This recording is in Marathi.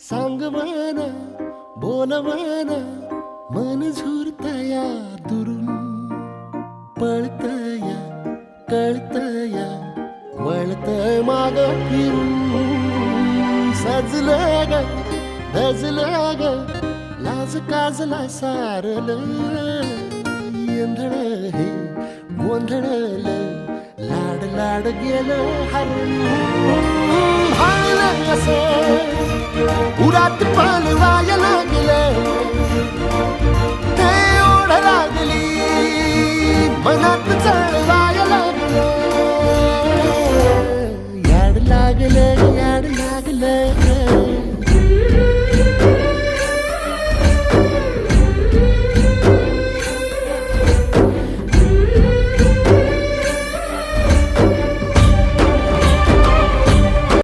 सांग म्हणा बोल म्हणा मन झुरतया दुरून पळतया कळतया वळतय माग फिरून सजलं ग धजलं ग लाज काजला सारलं येंधळ हे गोंधळल लाड लाड गेलं हरून भाळलं असं उरात पालवाया लागलं ते ओढ लागली मनात चळवाया लागलं याड लागलं